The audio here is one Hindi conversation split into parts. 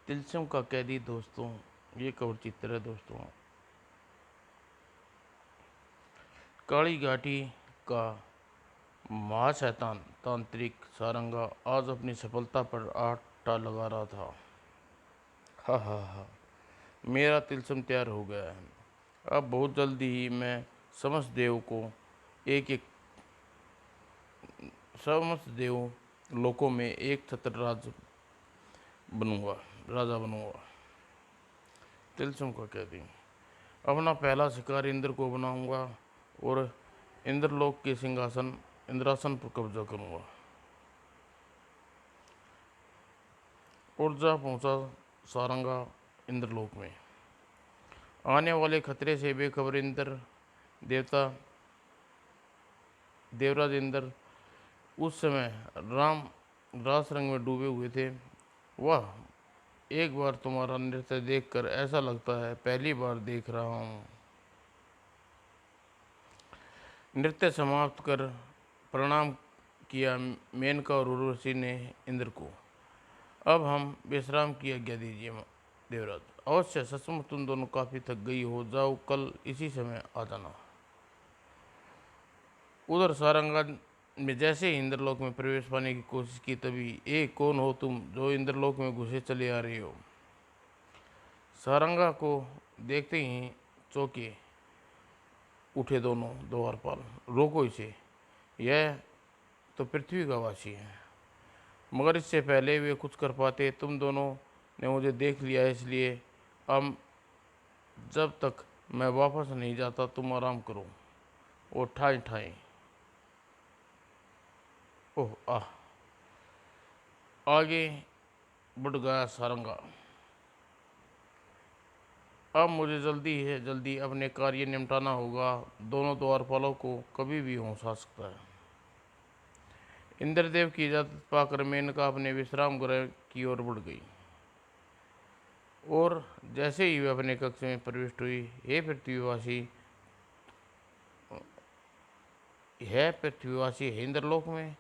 तिलस्म का कैदी दोस्तों, ये कवर चित्र है दोस्तों। काली घाटी का महाशैतान तांत्रिक सारंगा आज अपनी सफलता पर आटा लगा रहा था। हा हा हा, मेरा तिलस्म तैयार हो गया है। अब बहुत जल्दी ही मैं समस्त देव को एक एक समस्त देव लोकों में एक छत्र राजा बनूंगा। तिलस्म का कैदी, अपना पहला शिकार इंद्र को बनाऊंगा और इंद्रलोक के इंद्रासन पर कब्जा करूंगा। और जा पहुंचा सारंगा इंद्रलोक में। आने वाले खतरे से बेखबर इंद्र देवता देवराज इंद्र उस समय राम रास रंग में डूबे हुए थे। वह एक बार तुम्हारा नृत्य देखकर ऐसा लगता है पहली बार देख रहा हूँ। नृत्य समाप्त कर प्रणाम किया मेनका और उर्वशी ने इंद्र को। अब हम विश्राम की आज्ञा दीजिए देवराज। अवश्य, सचमुच तुम दोनों काफी थक गई हो, जाओ कल इसी समय आ जाना। उधर सारंगा में जैसे ही इंद्रलोक में प्रवेश पाने की कोशिश की, तभी कौन हो तुम जो इंद्रलोक में घुसे चले आ रही हो। सारंगा को देखते ही चौंके उठे दोनों द्वारपाल। रोको इसे, यह तो पृथ्वी का वासी है। मगर इससे पहले वे कुछ कर पाते, तुम दोनों ने मुझे देख लिया है, इसलिए अब जब तक मैं वापस नहीं जाता तुम आराम करो। और ठाई ठाई, ओह आह, आगे बढ़ गया सारंगा। अब मुझे जल्दी अपने कार्य निपटाना होगा। दोनों द्वारपालों को कभी भी होश आ सकता है। इंद्रदेव की इजाजत पाकर मेनका अपने विश्राम गृह की ओर बढ़ गई। और जैसे ही वे अपने कक्ष में प्रविष्ट हुई, हे पृथ्वीवासी, हे इंद्रलोक में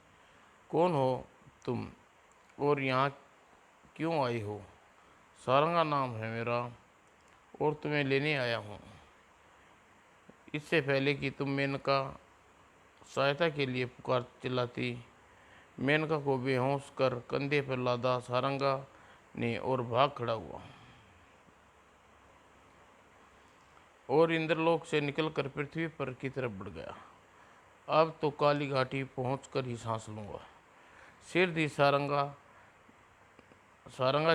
कौन हो तुम और यहाँ क्यों आई हो। सारंगा नाम है मेरा और तुम्हें लेने आया हूँ। इससे पहले कि तुम मेनका सहायता के लिए पुकार चिल्लाती, मेनका को बेहोश कर कंधे पर लादा सारंगा ने और भाग खड़ा हुआ और इंद्रलोक से निकलकर पृथ्वी पर की तरफ बढ़ गया। अब तो काली घाटी पहुंचकर ही सांस लूंगा। सिर दी सारंगा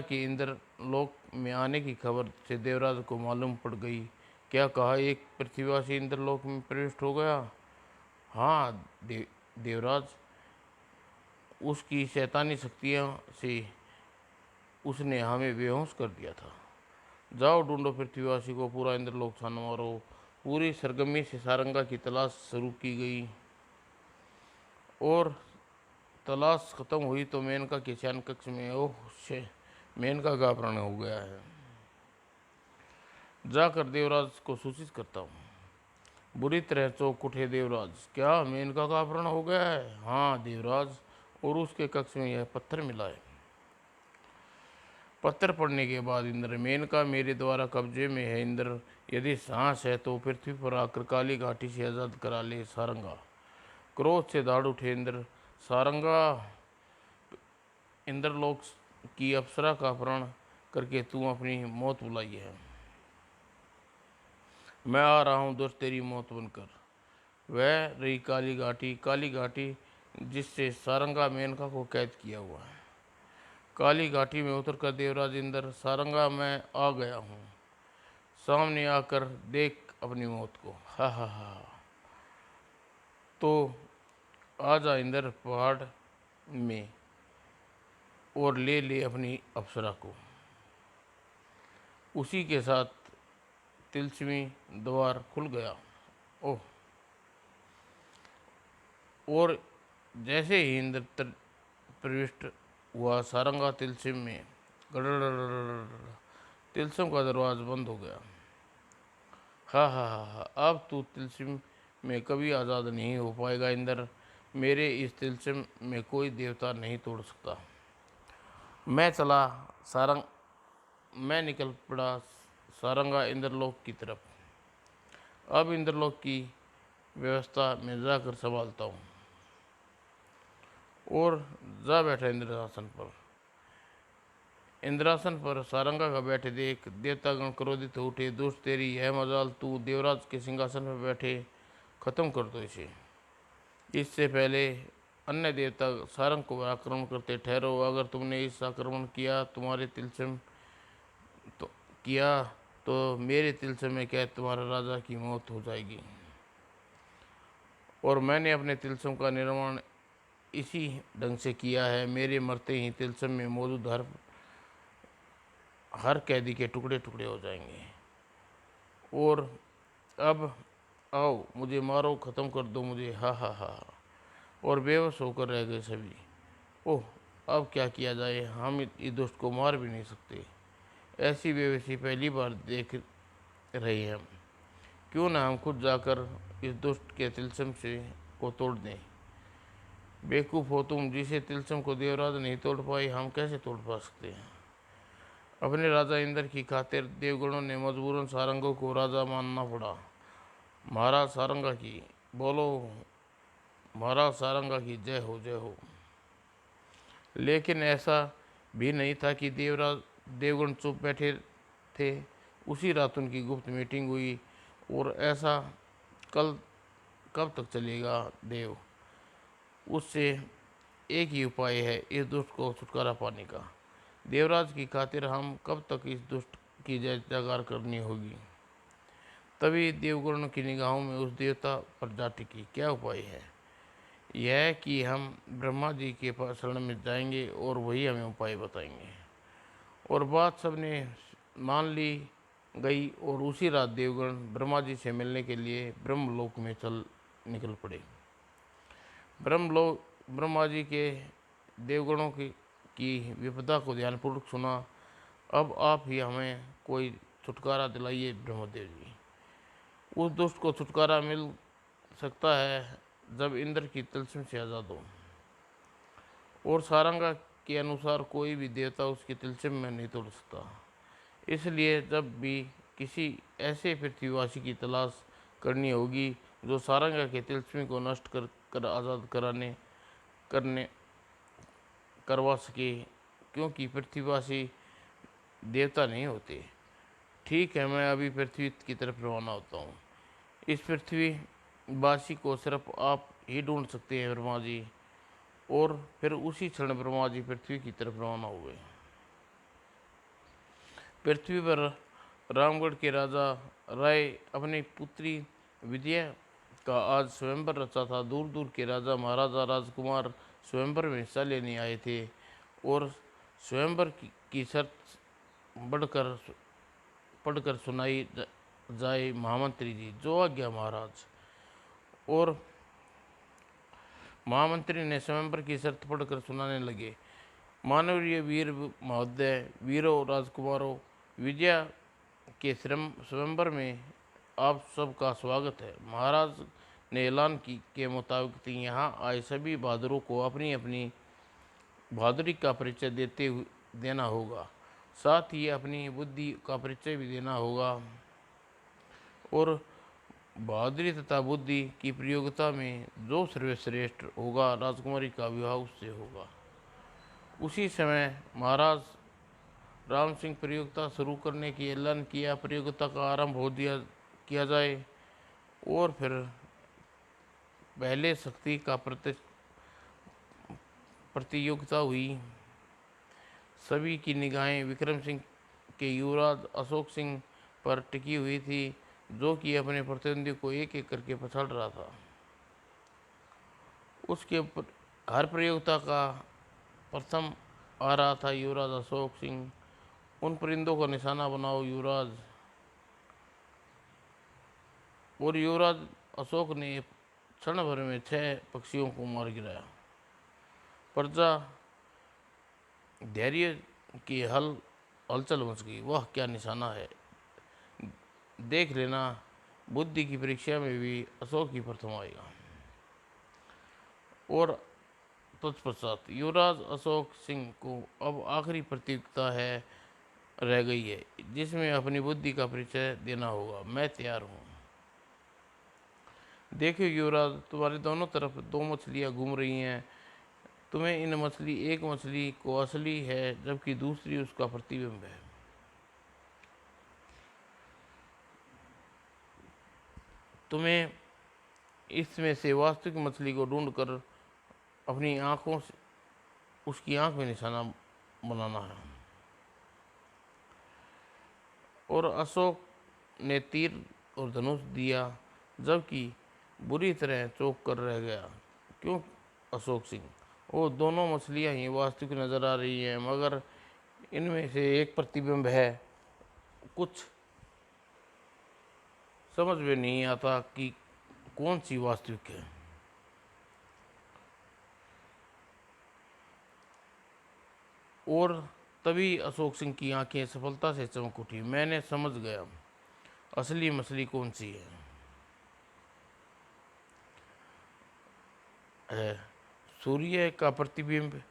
की इंद्रलोक में आने की खबर से देवराज को मालूम पड़ गई। क्या कहा, एक पृथ्वीवासी इंद्रलोक में प्रविष्ट हो गया। हाँ देवराज, उसकी शैतानी शक्तियाँ से उसने हमें बेहोश कर दिया था। जाओ ढूंढो पृथ्वीवासी को, पूरा इंद्रलोक छान मारो। पूरी सरगमी से सारंगा की तलाश शुरू की गई और तलाश खत्म हुई तो मेनका के शयन कक्ष में मेनका का अपहरण हो गया है। जाकर देवराज को सूचित करता हूँ। बुरी तरह चौंक उठे देवराज। क्या मेनका का अपहरण हो गया है। हाँ देवराज, और उसके कक्ष में यह पत्थर मिला है। पत्थर पड़ने के बाद इंद्र, मेनका मेरे द्वारा कब्जे में है। इंद्र, यदि सांस है तो पृथ्वी पर आकर काली घाटी से आजाद करा ले। सारंगा क्रोध से दाड़ उठे इंद्र। सारंगा, इंद्रलोक की अप्सरा का अपहरण करके तू अपनी मौत बुलाई है। मैं आ रहा हूँ दुष्ट तेरी मौत बनकर। वह रही काली घाटी जिससे सारंगा मेनका को कैद किया हुआ है। काली घाटी में उतरकर देवराज इंद्र, सारंगा मैं आ गया हूँ, सामने आकर देख अपनी मौत को। हा हा हा, तो आजा इंद्र पहाड़ में और ले अपनी अप्सरा को। उसी के साथ तिलस्मी द्वार खुल गया। ओह, और जैसे ही इंद्र प्रविष्ट हुआ सारंगा तिलस्म में, गड़गड़ तिलस्म का दरवाजा बंद हो गया। हा हा हा हा, अब तू तिलस्म में कभी आज़ाद नहीं हो पाएगा इंद्र। मेरे इस तिलस्म में कोई देवता नहीं तोड़ सकता। मैं चला सारंग मैं निकल पड़ा सारंगा इंद्रलोक की तरफ। अब इंद्रलोक की व्यवस्था में जाकर संभालता हूँ। और जा बैठा इंद्रासन पर। इंद्रासन पर सारंगा का बैठे देख देवतागण क्रोधित हो उठे। दुष्ट तेरी यह मजाल, तू देवराज के सिंहासन पर बैठे, खत्म कर दो इसे। इससे पहले अन्य देवता सारंग को आक्रमण करते, ठहरो, अगर तुमने इस आक्रमण किया तुम्हारे तिलस्म तो किया तो मेरे तिलस्म में क्या तुम्हारा राजा की मौत हो जाएगी। और मैंने अपने तिलस्म का निर्माण इसी ढंग से किया है। मेरे मरते ही तिलस्म में मौजूद हर कैदी के टुकड़े टुकड़े हो जाएंगे। और अब आओ मुझे मारो, ख़त्म कर दो मुझे, हा हा हा। और बेहोश होकर रह गए सभी। ओह, अब क्या किया जाए, हम इस दुष्ट को मार भी नहीं सकते। ऐसी बेबसी पहली बार देख रहे हैं हम। क्यों ना हम खुद जाकर इस दुष्ट के तिलस्म से को तोड़ दें। बेवकूफ़ हो तुम, जिसे तिलस्म को देवराज नहीं तोड़ पाई, हम कैसे तोड़ पा सकते हैं। अपने राजा इंद्र की खातिर देवगणों ने मजबूरन सारंगों को राजा मानना पड़ा। महाराज सारंगा की बोलो, महाराज सारंगा की जय हो, जय हो। लेकिन ऐसा भी नहीं था कि देवगण चुप बैठे थे। उसी रात उनकी गुप्त मीटिंग हुई। और ऐसा कल कब तक चलेगा देव, उससे एक ही उपाय है, इस दुष्ट को छुटकारा पाने का। देवराज की खातिर हम कब तक इस दुष्ट की जय जयकार करनी होगी। तभी देवगणों की निगाहों में उस देवता पर जा टिकी। क्या उपाय है। यह कि हम ब्रह्मा जी के पास शरण में जाएंगे और वही हमें उपाय बताएंगे। और बात सबने मान ली गई। और उसी रात देवगण ब्रह्मा जी से मिलने के लिए ब्रह्मलोक में निकल पड़े। ब्रह्मा जी के देवगणों की विपदा को ध्यानपूर्वक सुना। अब आप ही हमें कोई छुटकारा दिलाइए ब्रह्मदेव जी। उस दुष्ट को छुटकारा मिल सकता है जब इंद्र की तिलस्म से आज़ाद हो। और सारंगा के अनुसार कोई भी देवता उसकी तिलस्म में नहीं तोड़ सकता। इसलिए जब भी किसी ऐसे पृथ्वीवासी की तलाश करनी होगी जो सारंगा के तिलस्म को नष्ट कर आज़ाद करने करवा सके, क्योंकि पृथ्वीवासी देवता नहीं होते। ठीक है, मैं अभी पृथ्वी की तरफ रवाना होता हूँ। इस पृथ्वी वासी को सिर्फ आप ही ढूंढ सकते हैं ब्रह्मा जी। और फिर उसी क्षण ब्रह्मा जी पृथ्वी की तरफ रवाना हुए। पृथ्वी पर रामगढ़ के राजा राय अपनी पुत्री विद्या का आज स्वयंवर रचा था। दूर दूर के राजा महाराजा राजकुमार स्वयंवर में हिस्सा लेने आए थे। और स्वयंवर की शर्त बढ़कर पढ़कर सुनाई जाए महामंत्री जी, जो आज्ञा महाराज। और महामंत्री ने स्वयंवर की शर्त पढ़कर सुनाने लगे। मानवीय वीर महोदय, वीरों, राजकुमारों, विजया के स्वयंवर में आप सबका स्वागत है। महाराज ने ऐलान के मुताबिक यहाँ आए सभी बहादुरों को अपनी अपनी बहादुरी का परिचय देना होगा। साथ ही अपनी बुद्धि का परिचय भी देना होगा। और बहादुरी तथा बुद्धि की प्रयोगता में जो सर्वश्रेष्ठ होगा, राजकुमारी का विवाह उससे होगा। उसी समय महाराज राम सिंह प्रयोगता शुरू करने की ऐलान किया। प्रयोगता का आरंभ किया जाए। और फिर पहले शक्ति का प्रतियोगिता हुई। सभी की निगाहें विक्रम सिंह के युवराज अशोक सिंह पर टिकी हुई थी, जो कि अपने प्रतिद्वंदी को एक एक करके पछाड़ रहा था। उसके हर प्रतियोगिता का प्रथम आ रहा था युवराज अशोक सिंह। उन परिंदों का निशाना बनाओ युवराज। और युवराज अशोक ने क्षण भर में 6 पक्षियों को मार गिराया। प्रजा धैर्य की हलचल मच गई। वह क्या निशाना है, देख लेना। बुद्धि की परीक्षा में भी अशोक ही प्रथम आएगा। और तत्पश्चात युवराज अशोक सिंह को अब आखिरी प्रतियोगिता है। रह गई है जिसमें अपनी बुद्धि का परिचय देना होगा। मैं तैयार हूँ। देखिए युवराज, तुम्हारे दोनों तरफ दो मछलियाँ घूम रही हैं। तुम्हें इन मछली एक मछली को असली है जबकि दूसरी उसका प्रतिबिंब है। तुम्हें इसमें से वास्तविक मछली को ढूंढकर अपनी आंखों से उसकी आंख में निशाना बनाना है। और अशोक ने तीर और धनुष दिया जबकि बुरी तरह चौंक कर रह गया। क्यों अशोक सिंह? वो दोनों मछलियां ही वास्तविक नजर आ रही हैं मगर इनमें से एक प्रतिबिंब है। कुछ समझ में नहीं आता कि कौन सी वास्तविक है। और तभी अशोक सिंह की आंखें सफलता से चमक उठी। मैंने समझ गया असली मछली कौन सी है। सूर्य का प्रतिबिंब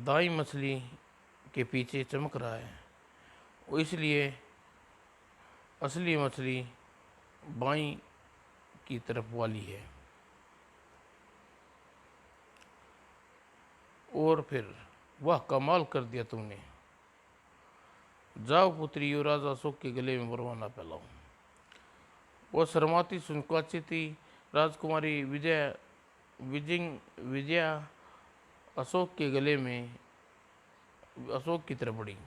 दाई मछली के पीछे चमक रहा है, इसलिए असली मछली बाई की तरफ वाली है। और फिर वाह, कमाल कर दिया तुमने। जाओ पुत्री, युवराज अशोक के गले में परवाना फैलाओ। वो शर्माती सुनकाची थी। राजकुमारी विजया अशोक के गले में अशोक की तरफ बढ़ी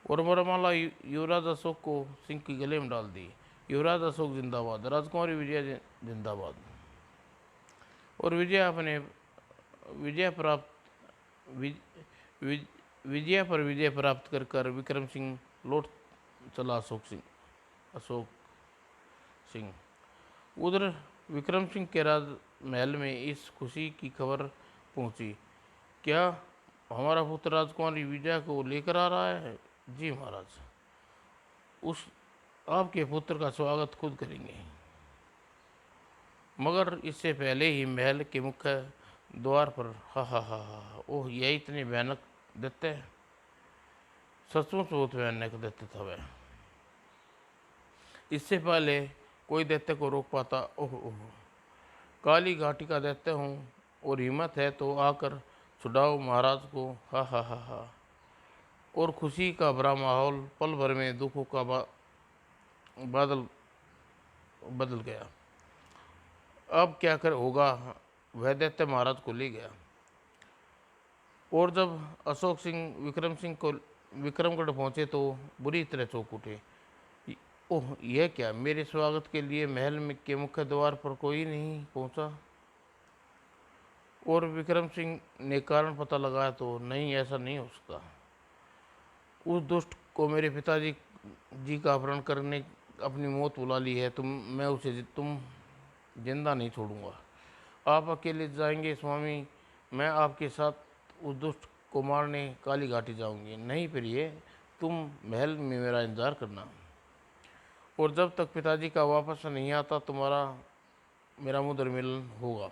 और वरमाला युवराज अशोक को सिंह के गले में डाल दी। युवराज अशोक जिंदाबाद, राजकुमारी विजया जिंदाबाद। और विजय प्राप्त विज, विज, विजय पर विजय प्राप्त कर विक्रम सिंह लौट चला। अशोक सिंह उधर विक्रम सिंह के राज महल में इस खुशी की खबर पहुंची। क्या हमारा पुत्र राजकुमारी विजय को लेकर आ रहा है? जी महाराज, उस आपके पुत्र का स्वागत खुद करेंगे, मगर इससे पहले ही महल के मुख्य द्वार पर हा ओह, यह इतने भयानक दैत्य, सचमुच बहुत भयानक दैत्य था वह। इससे पहले कोई दैत्य को रोक पाता? ओह ओह, काली घाटी का दैत्य हूँ और हिम्मत है तो आकर छुड़ाओ महाराज को। हा। और खुशी का भरा माहौल पल भर में दुखों का बादल बदल गया। अब क्या कर होगा? वह दैत्य महाराज को ले गया। और जब अशोक सिंह विक्रमगढ़ पहुंचे तो बुरी तरह चौंक उठे। ओह, यह क्या, मेरे स्वागत के लिए महल में के मुख्य द्वार पर कोई नहीं पहुंचा? और विक्रम सिंह ने कारण पता लगाया तो नहीं, ऐसा नहीं हो सकता। उस दुष्ट को मेरे पिताजी जी का अपहरण करने अपनी मौत बुला ली है। मैं उसे जिंदा नहीं छोड़ूंगा। आप अकेले जाएंगे स्वामी? मैं आपके साथ उस दुष्ट को मारने काली घाटी जाऊंगी। नहीं प्रिय, तुम महल में मेरा इंतजार करना और जब तक पिताजी का वापस नहीं आता तुम्हारा मेरा मुद्र मिलन होगा।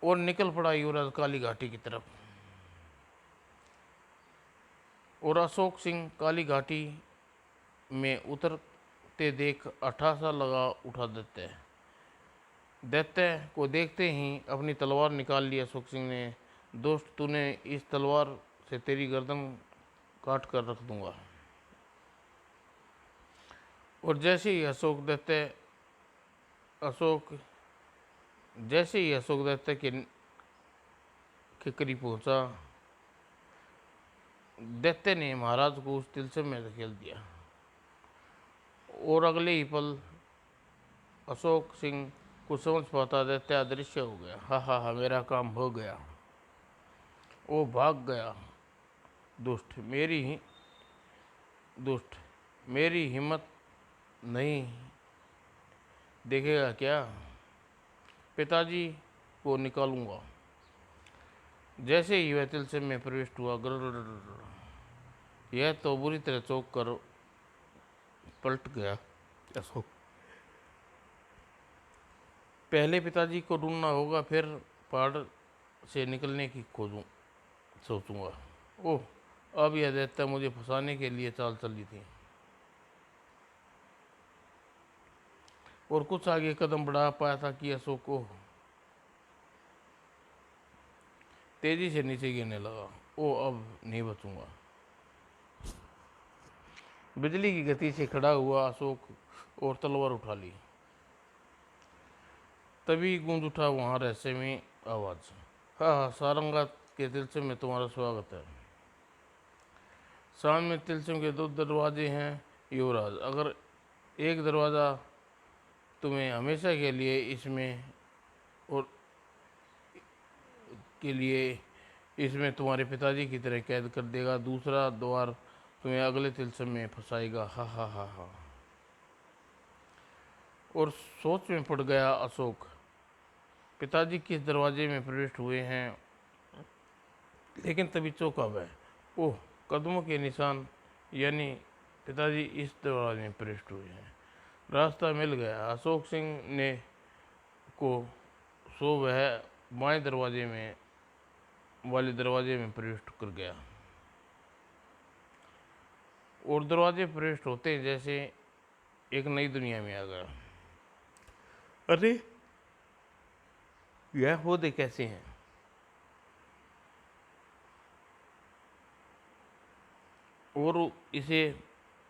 और निकल पड़ा युवराज काली घाटी की तरफ। और अशोक सिंह काली घाटी में उतरते देख अठासा लगा उठा दैत्य को देखते ही अपनी तलवार निकाल ली अशोक सिंह ने। दोस्त, तूने इस तलवार से तेरी गर्दन काट कर रख दूंगा। और अशोक जैसे ही अशोक दैत्य के करीब पहुंचा, दैत्य ने महाराज को उस तिलस्म में धकेल दिया और अगले ही पल अशोक सिंह कुछ समझ पाता दैत्य अदृश्य हो गया। हा, मेरा काम हो गया। वो भाग गया। दुष्ट मेरी हिम्मत नहीं देखेगा क्या? पिताजी को निकालूंगा। जैसे ही वह तिलस्म में प्रविष्ट हुआ, यह तो बुरी तरह चौंक कर पलट गया। अशोक, पहले पिताजी को ढूंढना होगा, फिर पहाड़ से निकलने की सोचूंगा। ओह, अब यह दैत्य मुझे फंसाने के लिए चाल चली थी। और कुछ आगे कदम बढ़ा पाया था कि अशोक को तेजी से नीचे गिरने लगा। ओह, अब नहीं बचूंगा। बिजली की गति से खड़ा हुआ अशोक और तलवार उठा ली। तभी गूंज उठा वहां रहस्यमय आवाज। हाँ हाँ, सारंगा के तिलस्म में तुम्हारा स्वागत है। सामने तिलस्म के 2 दरवाजे हैं युवराज। अगर एक दरवाज़ा तुम्हें हमेशा के लिए इसमें और के लिए इसमें तुम्हारे पिताजी की तरह कैद कर देगा, दूसरा द्वार तुम्हें अगले तिलस्म में फंसाएगा। हा हा हा हा। और सोच में पड़ गया अशोक। पिताजी किस दरवाजे में प्रविष्ट हुए हैं, लेकिन तभी चौंका वह। ओह, कदमों के निशान, यानी पिताजी इस दरवाजे में प्रविष्ट हुए हैं। रास्ता मिल गया। अशोक सिंह ने को सो वह बाएं दरवाजे में वाले दरवाजे में प्रविष्ट कर गया। और दरवाजे प्रविष्ट होते ही जैसे एक नई दुनिया में आ गया। अरे, यह पौधे कैसे हैं? और इसे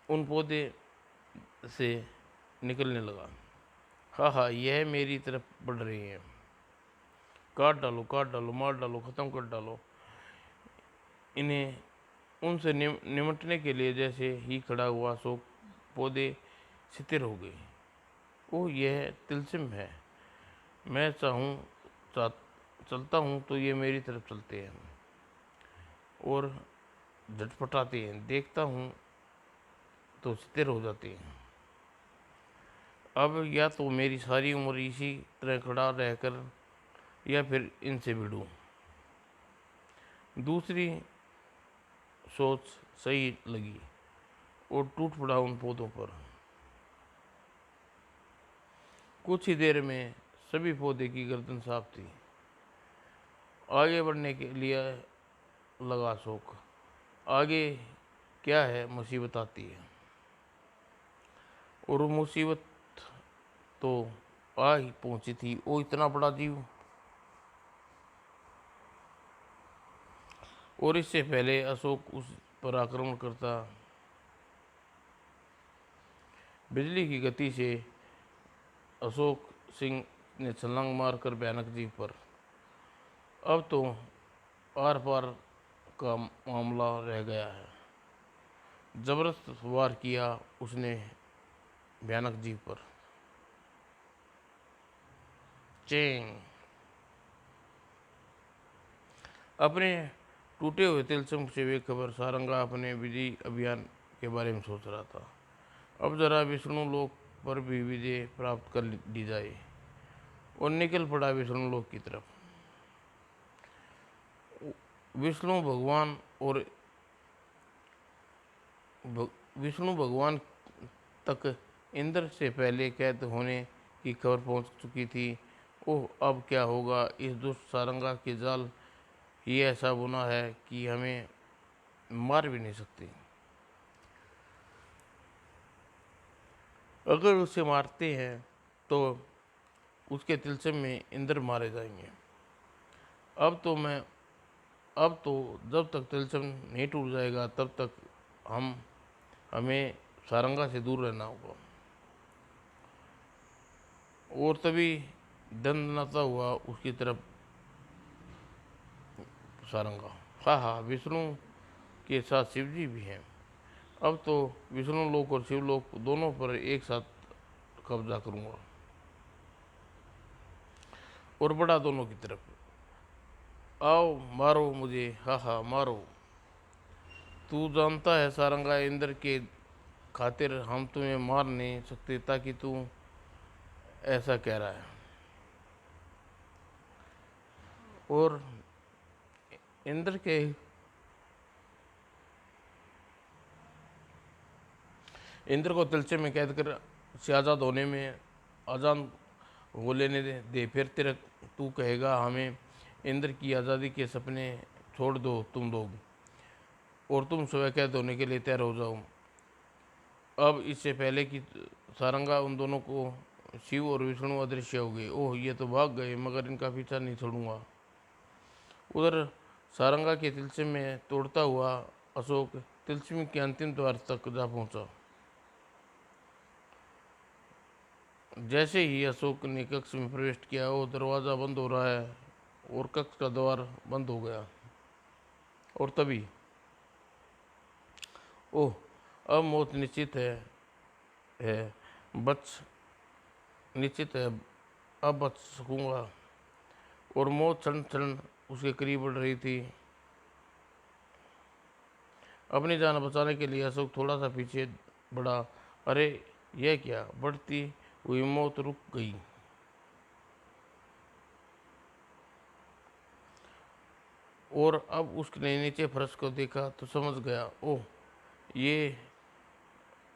उन पौधे से निकलने लगा। हाँ हाँ, यह मेरी तरफ बढ़ रही हैं। काट डालो, मार डालो, ख़त्म कर डालो इन्हें। उनसे निमटने के लिए जैसे ही खड़ा हुआ अशोक, पौधे स्थिर हो गए। ओह, यह तिलस्म है। मैं चा, चलता हूँ तो ये मेरी तरफ चलते हैं और झटपटाते हैं, देखता हूँ तो स्थिर हो जाते हैं। अब या तो मेरी सारी उम्र इसी तरह खड़ा रहकर या फिर इनसे भिड़ूं। दूसरी सोच सही लगी और टूट पड़ा उन पौधों पर। कुछ ही देर में सभी पौधे की गर्दन साफ थी। आगे बढ़ने के लिए लगा अशोक। आगे क्या है, मुसीबत आती है। और वो मुसीबत तो आ ही पहुंची थी। वो इतना बड़ा जीव, और इससे पहले अशोक उस पर आक्रमण करता। बिजली की गति से अशोक सिंह ने छलांग मारकर भयानक जीव पर। अब तो आर पार का मामला रह गया है। जबरदस्त वार किया उसने भयानक जीव पर। चेंग। अपने टूटे हुए तिलस्म से बेखबर सारंगा अपने विजय अभियान के बारे में सोच रहा था। अब जरा विष्णु लोक पर भी विजय प्राप्त कर ली जाए। और निकल पड़ा विष्णु लोक की तरफ। विष्णु भगवान और विष्णु भगवान तक इंद्र से पहले कैद होने की खबर पहुंच चुकी थी। ओह, अब क्या होगा? इस दुष्ट सारंगा के जाल ही ऐसा बुना है कि हमें मार भी नहीं सकती। अगर उसे मारते हैं तो उसके तिलस्म में इंद्र मारे जाएंगे। अब तो मैं अब तो जब तक तिलस्म नहीं टूट जाएगा तब तक हमें सारंगा से दूर रहना होगा। और तभी दंडनाता हुआ उसकी तरफ सारंगा। हाँ हाँ, विष्णु के साथ शिवजी भी हैं। अब तो विष्णु लोक और शिवलोक दोनों पर एक साथ कब्जा करूंगा और बढ़ा दोनों की तरफ। आओ, मारो मुझे, हाँ हाँ मारो। तू जानता है सारंगा, इंद्र के खातिर हम तुम्हें मार नहीं सकते, ताकि तू ऐसा कह रहा है। और इंद्र के इंद्र को तिलस्म में कैद कर से आज़ाद होने में आज़ाद हो लेने दे। फिर तेरा तू कहेगा हमें इंद्र की आज़ादी के सपने छोड़ दो तुम लोग, और तुम स्वयं कैद होने के लिए तैयार हो जाओ। अब इससे पहले कि सारंगा उन दोनों को शिव और विष्णु अदृश्य हो गए। ओह, ये तो भाग गए, मगर इनका पीछा नहीं छोड़ूंगा। उधर सारंगा के तिलस्म में तोड़ता हुआ अशोक तिलस्म के अंतिम द्वार तक जा पहुंचा। जैसे ही अशोक ने कक्ष में प्रवेश किया, वो दरवाज़ा बंद हो रहा है और कक्ष का द्वार बंद हो गया। और तभी ओह, अब मौत निश्चित है बच निश्चित है, अब बच सकूंगा। और मौत क्षण क्षण उसके करीब बढ़ रही थी। अपनी जान बचाने के लिए अशोक थोड़ा सा पीछे बढ़ा। अरे, यह क्या! बढ़ती हुई मौत रुक गई। और अब उसने नीचे फर्श को देखा तो समझ गया। ओह, ये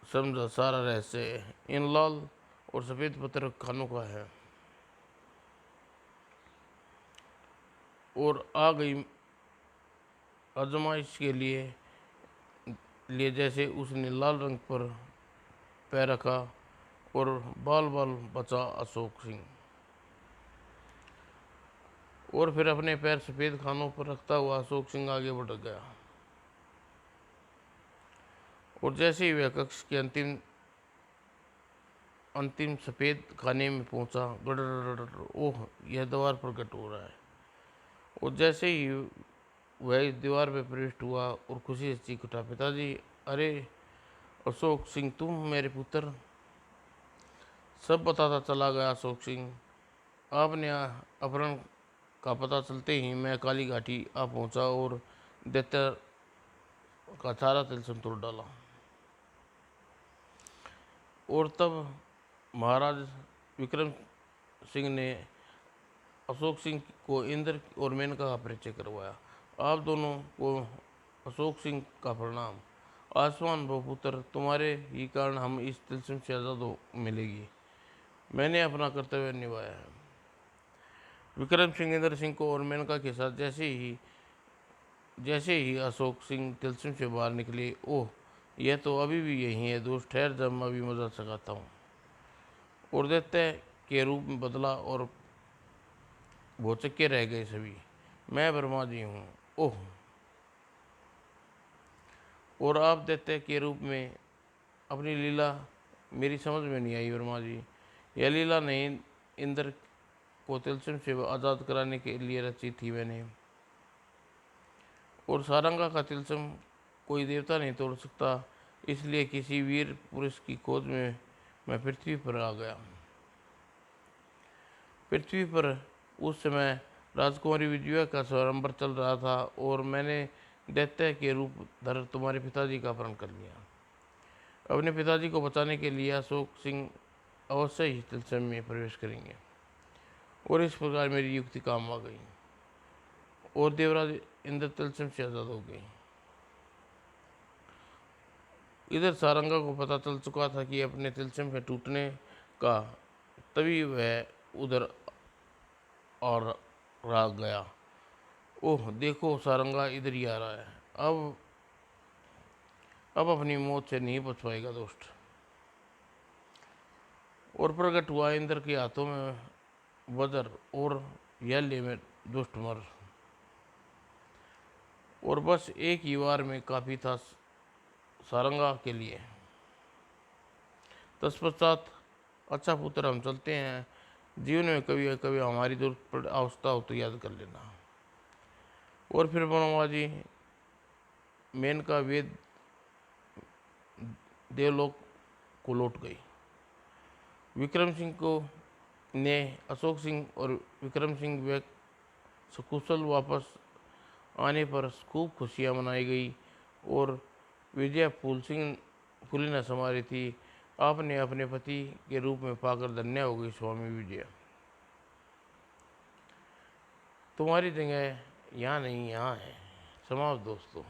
समझा सारा रहस्य इन लाल और सफ़ेद पत्थर खानों का है। और आ गई आजमाइश के लिए जैसे उसने लाल रंग पर पैर रखा और बाल बाल बचा अशोक सिंह। और फिर अपने पैर सफ़ेद खानों पर रखता हुआ अशोक सिंह आगे बढ़ गया। और जैसे ही वह कक्ष के अंतिम अंतिम सफ़ेद खाने में पहुंचा, गड़र, ओह, यह दीवार प्रकट हो रहा है। और जैसे ही वह इस दीवार में प्रविष्ट हुआ और खुशी से चीख उठा, पिताजी! अरे अशोक सिंह, तुम मेरे पुत्र! सब बताता चला गया अशोक सिंह। आपने अपहरण का पता चलते ही मैं काली घाटी आ पहुंचा और दैत्य का सारा तिलस्म तोड़ डाला। और तब महाराज विक्रम सिंह ने अशोक सिंह को इंद्र और मेनका का परिचय करवाया। आप दोनों को अशोक सिंह का प्रणाम। आसमान पुत्र, तुम्हारे ही कारण हम इस तिलस्म से आज़ाद मिलेगी। मैंने अपना कर्तव्य निभाया है। विक्रम सिंह इंद्र सिंह को और मेनका के साथ जैसे ही अशोक सिंह तिलस्म से बाहर निकले, ओह, यह तो अभी भी यही है दोस्त, ठहर जा, मैं अभी मजा सकाता हूँ। और दैत्य के रूप में बदला और भौचक्के रह गए सभी। मैं ब्रह्मा जी हूँ। ओह, और आप दैत्य के रूप में अपनी लीला मेरी समझ में नहीं आई ब्रह्मा जी। यह लीला नहीं, इंद्र को तिलस्म से आज़ाद कराने के लिए रची थी मैंने। और सारंगा का तिलस्म कोई देवता नहीं तोड़ सकता, इसलिए किसी वीर पुरुष की खोज में मैं पृथ्वी पर आ गया। पृथ्वी पर उस समय राजकुमारी विजया का स्वयंवर चल रहा था और मैंने दैत्य के रूप धर तुम्हारे पिताजी का अपहरण कर लिया। अपने पिताजी को बचाने के लिए अशोक सिंह अवश्य ही तिलस्म में प्रवेश करेंगे। और इस प्रकार मेरी युक्ति काम आ गई और देवराज इंद्र तिलस्म से आज़ाद हो गई। इधर सारंगा को पता चल चुका था कि अपने तिलस्म के टूटने का, तभी वह उधर और राग गया। ओह, देखो, सारंगा इधर ही आ रहा है। अब अपनी मौत से नहीं बच पाएगा दोस्त। और प्रकट हुआ इंद्र के हाथों में वज्र और यह ले में दुष्ट मर। और बस एक ही वार में काफ़ी था सारंगा के लिए। तत्पश्चात, अच्छा पुत्र, हम चलते हैं। जीवन में कभी कभी हमारी जरूरत पड़ आवश्यकता हो तो याद कर लेना। और फिर ब्रह्मा जी मेनका वेद देवलोक को लौट गई। विक्रम सिंह को ने अशोक सिंह और विक्रम सिंह वे सकुशल वापस आने पर खूब खुशियाँ मनाई गई और विजया फूली न समारी थी। आपने अपने पति के रूप में पाकर धन्य हो गई स्वामी विजया। तुम्हारी जगह यहाँ नहीं, यहाँ है। समाप्त दोस्तों।